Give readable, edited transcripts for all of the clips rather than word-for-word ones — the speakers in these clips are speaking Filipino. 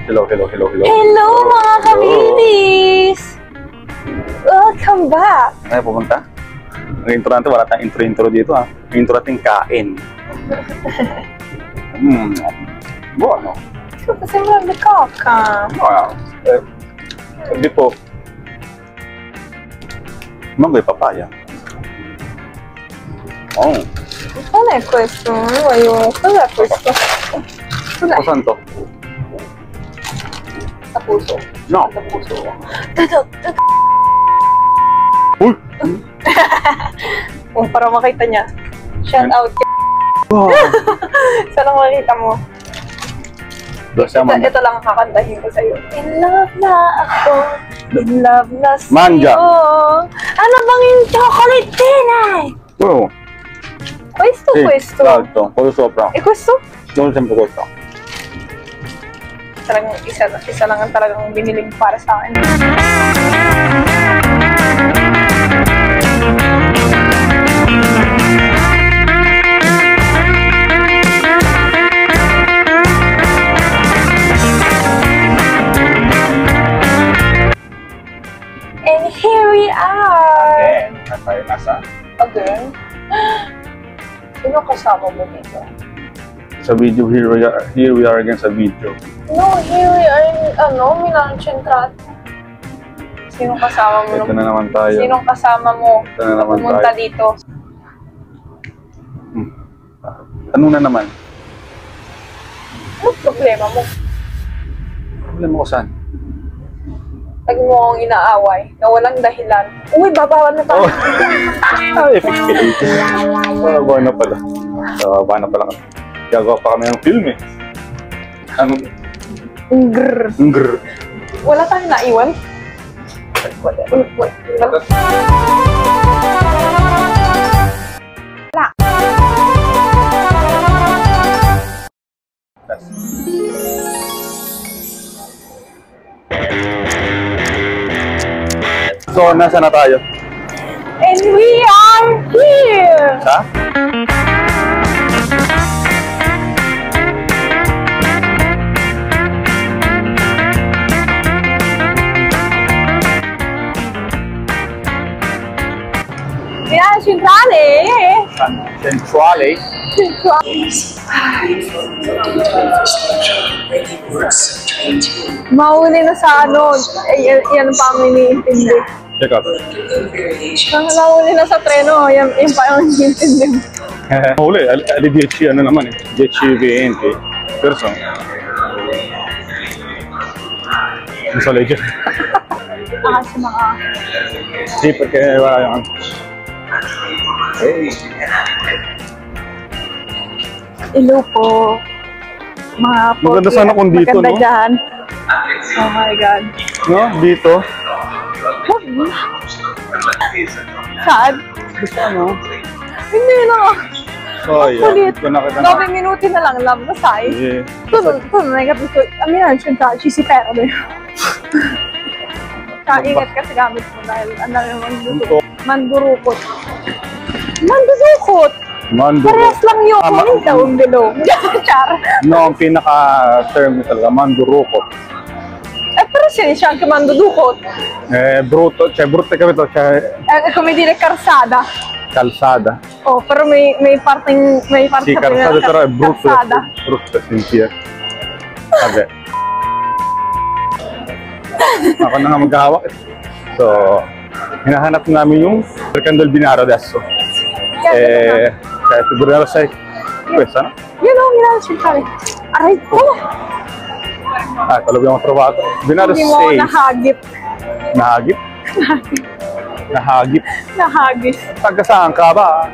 Hello, hello, hello, hello. Hello mga kabibis! Welcome back! Ay, pupunta? Ang intro natin, wala tayong intro dito ha. Ang intro natin kain. Buono. Ikaw kasi marami kaka. Wow. Hindi po. Mango'y papaya. Oh. Ano è questo? Cos'è questo? Cos'è? Saan to? Sa puso. No. Sa puso. Uy! Oh, para makita niya. Shout out. Wow. Sana makita mo. Ito lang ang kakantahin ko sa'yo. In love na ako. In love na sa'yo. Manja. Ano bang yung chocolate tinay? Oh. Questo, questo. L'altro, quello sopra. E questo? Non sempre questo. Talagang isa lang ang talagang biniling para sa akin. And here we are! Again, tayo nasa. Again? Sino kasama mo dito? Sa video, here we are again sa video. No, here we are in, Milan Central. Sinong kasama mo? Ito na naman tayo. Sinong kasama mo? Ito na naman pumunta tayo. Dito? Ano na naman? Ano problema mo? Problema ko saan? Lagi mo akong inaaway na walang dahilan. Uy, babawal na tayo. Ay, baba na pala. Baba na pala kami. Gagawa pa kami ng film eh. Ano? Ngrrr. Ngrrr. Wala tayong naiwan? Wala. So, nasa na tayo? And we are here! Sa? Yan, Centrale! Centrale. Mauli na sa yan pa ang iniintindi. Check out. Mauli na sa treno, yan pa ang iniintindi. Mahuli, ali 10 ano naman eh. 10-20 person. Ang sa legend. Kasi mga... Sì, perché wala yung... Hey. Hello po. Mga po. Maganda sana kung dito, maganda no? Dyan. Oh my God. No? Dito? Saan? Gusto ano? Hindi na. Kulit. 9 minuti na lang alam na sai. Yeah. Tu non hai capito. A Milano Centrale ci si perde. Ingat kasi gamit mo dahil mandurukot. Mandurukot! Parehas lang yun. Yung bilog. Char. No, ang pinaka-term nito talaga, mandurukot. Però c'è anche mandudukot. Brutto, cioè brutte capito? Cioè... come dire calzada. Calzada. Oh, però may parte Sì, calzada però è brutto. Brutto da sentire. Vabbè. Ako na nga maghahawak. So, hinahanap namin yung Mercando del Binaro adesso. Cioè, Brunello 6. Questa, no? Io non mi lascio fare. Arretto. Ecco, l'abbiamo trovato. Binaro 6. Hindi mo nahagip. Nahagip? Nahagip. Nahagis. Taga saan ka ba?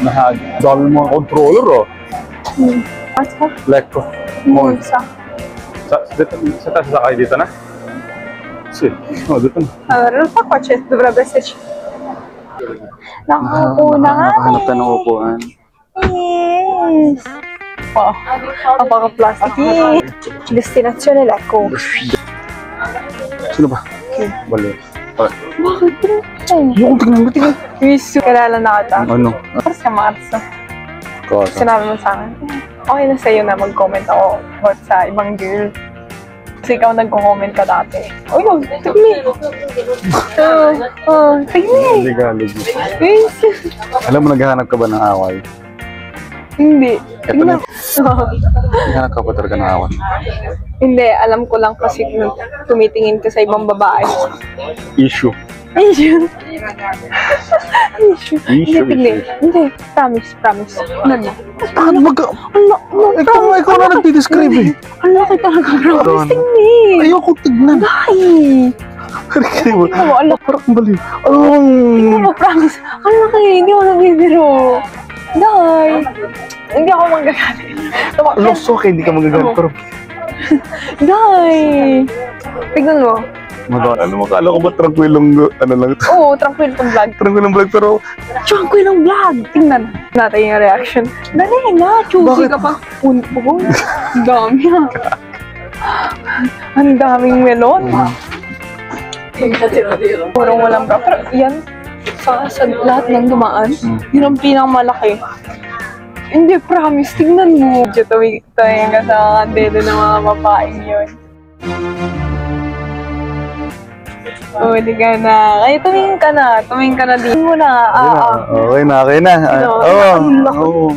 Nahagip. Dami mga controller, oh. Basta? Lecco. Monza. Sa taas sakay dito na? Sì, no, dito na. Allora, in realtà qua dovrebbe esserci. Nakaupo na nga. Nakahanap ka ng upuan. Yes. Oh, napaka-plastic. Destinazione Lecco. Sino ba? Bali. Bakit bro? Yung tingnan. Miss, kilala na kita. Ano? Mars ka, Mars. Cosa? Sinabi mo sa akin, okay na sa'yo na mag-comment ako about sa ibang girl. Kasi ikaw nagko-comment ka dati. Oh, yun. Tigni. Tigni. Legality. Yes. Alam mo, naghahanap ka ba ng away? Hindi. Ito na. Naghahanap ka ba talaga ng away? Hindi. Alam ko lang kasi kung tumitingin ka sa ibang babae. Issue. Issue. Hindi. Promise. Ano? Ano ba ka? Ikaw na nagdi-describe eh. Ang laki talaga, promise. Tingni. Ayoko tignan. Ay. Parang bali. Hindi mo promise. Ang laki. Hindi ako nagbibiro. Dahil. Hindi ako manggagalit. Loso okay, hindi ka magagalit. Pero Dahil. Tignan mo. ano mo, kala ko ba tranquilong, ano lang ito? Oo, tranquil tong vlog. Tranquilong vlog, pero Tranquil ang vlog. Tingnan natin yung reaction. Dali na. Choosy Bakit? ka pa. Punpo. Ang dami ha. Ang daming melon. Purong walang bra. Pero yan, sa lahat ng dumaan, yun ang pinakamalaki. Hindi, promise. Tingnan mo. Tumingin ka sa kandela ng mga babaeng yun. Oh, di ka na. Ay, tumingin ka na. Tumingin ka na din mo na. okay na. Oo.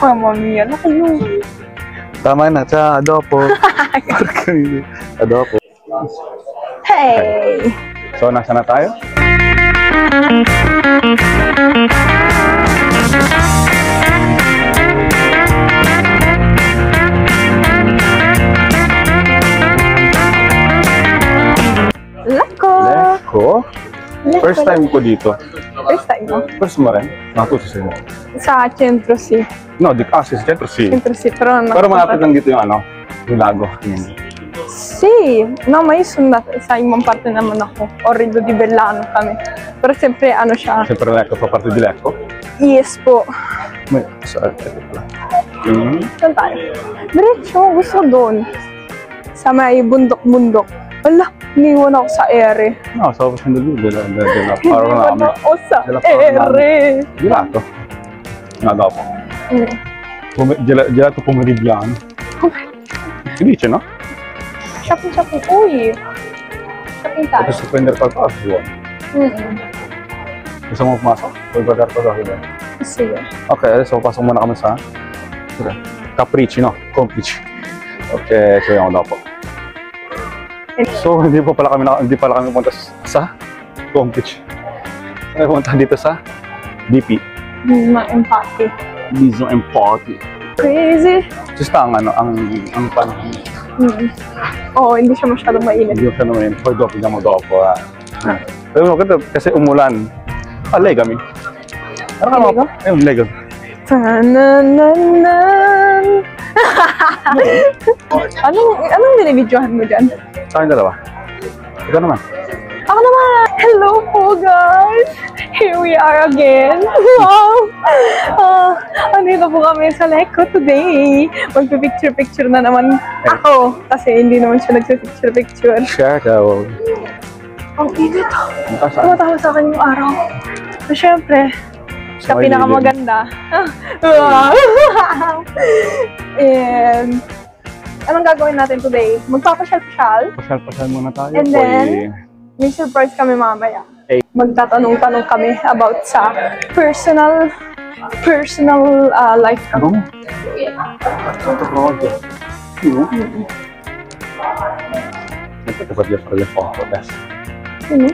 Ay, mami, yan. Laki yun. Tama na, sa adopo. Adopo. Hey! So, nasa na tayo? Leko? First time ko dito. First time mo? First mo rin? Natuto sa'yo. Sa Centro C. No, di ka kasi Centro C. Centro C. Pero malapit lang dito yung ano, yung lago. Si, no, may sundat. Sa ibang parte naman ako. Orido di Bellano kami. Pero siyempre, ano siya? Siyempre Leko pa parte di Leko. Yes po. May, sa ito pala. Saan tayo? Diretso, gusto doon. Sa may bundok-bundok. Wala, iniwan ako sa ere. No, sa office ng dito. Parang na Iniwan kami. ako sa ere. Gelato. Nagapo. Gelato Pomeridiano. Si dice, no? Shopping. Uy! Shopping tayo. Ito sa Pender Park. Gusto mo pumasok? Pwede pa sa akin. Sige. Okay, so pasok muna kami sa Capricci, no? Complici. Okay, so yung ako po. So, hindi pala kami punta sa Complici. Kami punta dito sa DP. Ma-empathy. Lizo Empathy. Crazy. Just ang panahon. Oo, hindi siya masyadong mainit. Hindi ko siya naman yun. Pwede ako na mag-opo. Pero maganda kasi umulan. Legami. Lego? Ayun, Lego. Tanananan. Anong binibidyohan mo dyan? Sa akin dalawa. Ikaw naman. Ako naman! Hello po guys! Here we are again! Wow! Andito po kami sa Leko today. Magpipicture-picture na naman ako. Kasi hindi naman siya nagpipicture-picture. Shout out. Ang init. Saan? Tumatawa sa akin yung araw. So, syempre, sa may pinakamaganda. And, anong gagawin natin today? Magpapasyal-pasyal. Pasyal muna tayo. And then, may surprise kami mamaya. Magtatanong-tanong kami about sa personal life kami. Ito ko ako. Nagpatapad niya para yung photo test. Sino?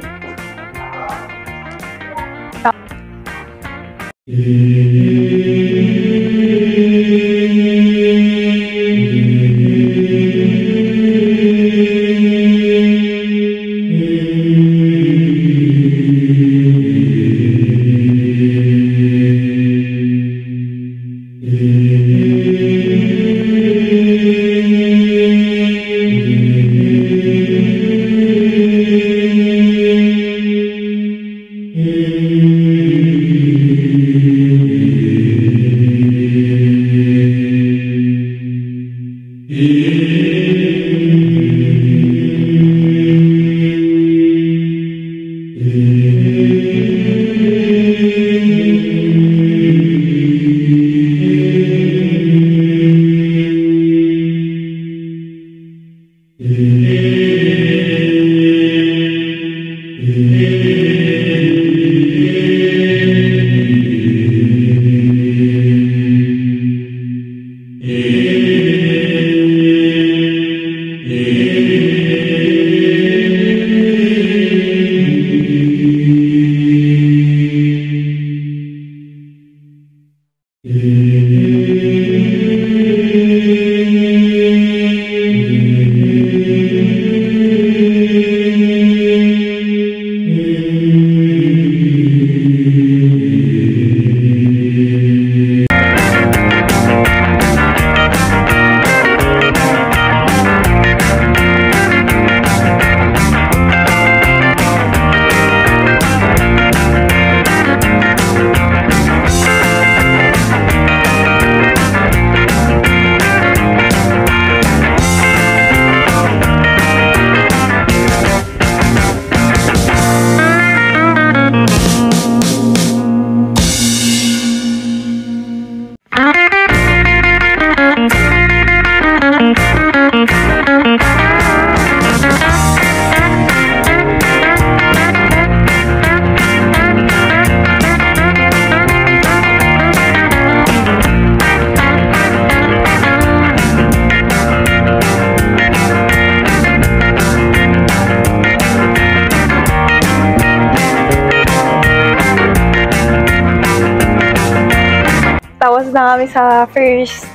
Tapos na kami sa first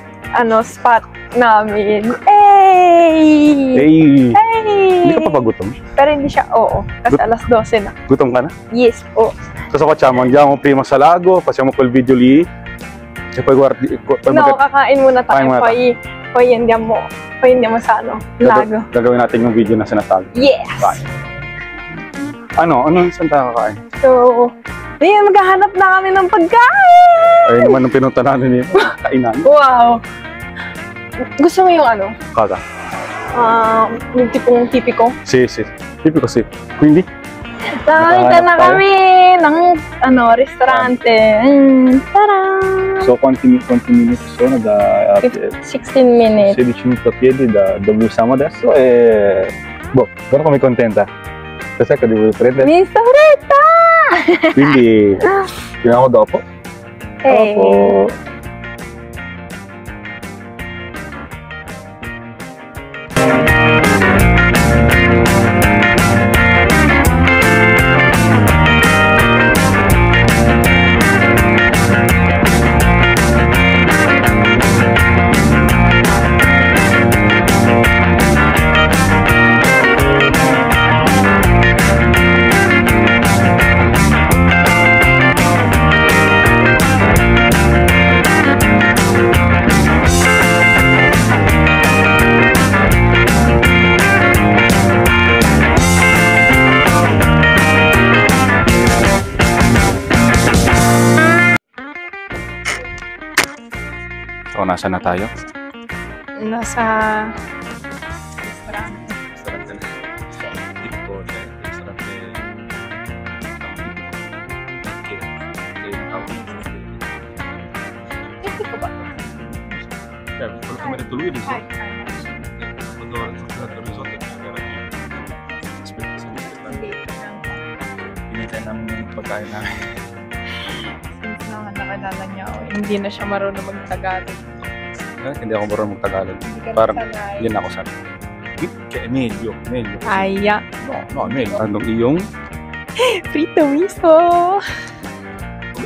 spot namin. Hey! Hey! Hey! Hindi ka pa gutom? Pero hindi siya, oo. Kasi alas 12 na. Gutom ka na? Yes po. Cosa facciamo? Andiamo prima sa lago, passiamo quel video lì, e poi guardi... No, kakain muna tayo. Poi andiamo sa lago. Gagawin natin yung video na sinasabi. Yes! Bye. Ano? Saan tayo kakain? So, ayun, maghahanap na kami ng pagkain! Ayun naman ang pinunta natin dito. Kainan. Wow! Gusto mo yung ano? Cosa? Yung tipong-tipiko? Sì. Tipico sì. Quindi? Nakakita na kami ng ristorante. Tara! So, quanti minuti sono da... 16 minutes. 16 minuti a piedi da dove siamo adesso e... Boh, sono come contenta. Cos'è che devo prendere? Mi fretta! Quindi, finiamo dopo. Hey. Dopo. So, nasa na tayo? Nasa restaurant. Hindi ko ba? Quello che mi ha detto lui è risotto. Quando ho fatto il risotto aspetta, pinitay namin yung pagkain namin. Since naman nakilala niya ako, hindi na siya marunong mag-Tagalog. Hindi ako marunong mag-Tagalog. Hindi ka Parang, nasanay. yun ako sana. Meglio. Aya. No, meglio. Andong iyong, Frito miso!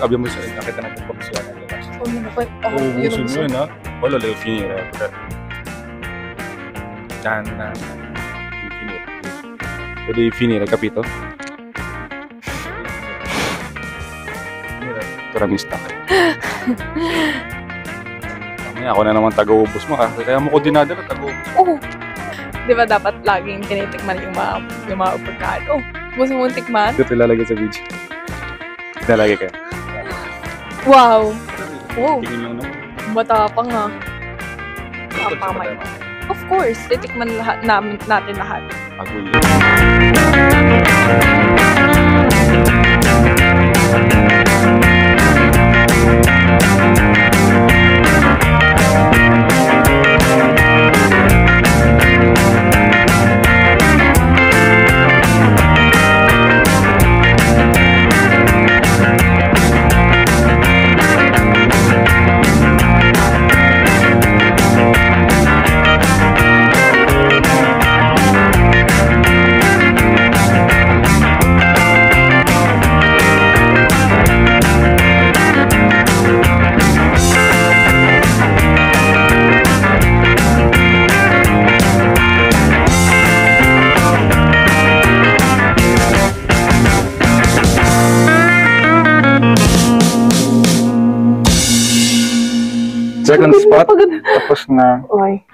abbiamo nakita natin pag-suwa na labas. Ubusin Ubusin mo yun, ha? Wala, devo finire. Yan, finire. Devi finire, capito? Pero mista ka. Ako na naman taga-ubos mo, ha? Kaya mo ko dinadala, taga-ubos. Oh! Di ba dapat laging tinitikman yung mga pagkain? Oh, gusto mong tikman? Ito ilalagay sa video. Ilalagay kayo. Wow! Oh, Tingin lang naman. matapang ha. Kapamay. Of course, titikman natin lahat. Agulo. Second spot, tapos na. Okay.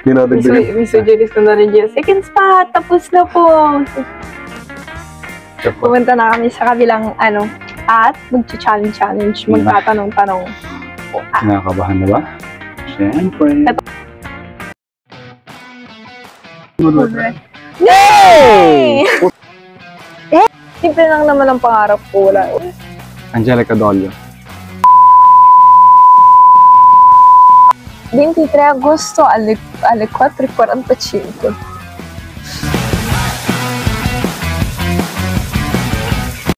Dinadagdagan. May suggest ko na rin dyan. Second spot, tapos na po. Pumunta na kami sa kabilang at mag-challenge, magtatanong-tanong. Nakakabahan na ba? Siyempre. Yay! Simple lang naman ang pangarap ko. Wala. Angelica Dolio. 23 Agosto, alle 4:45.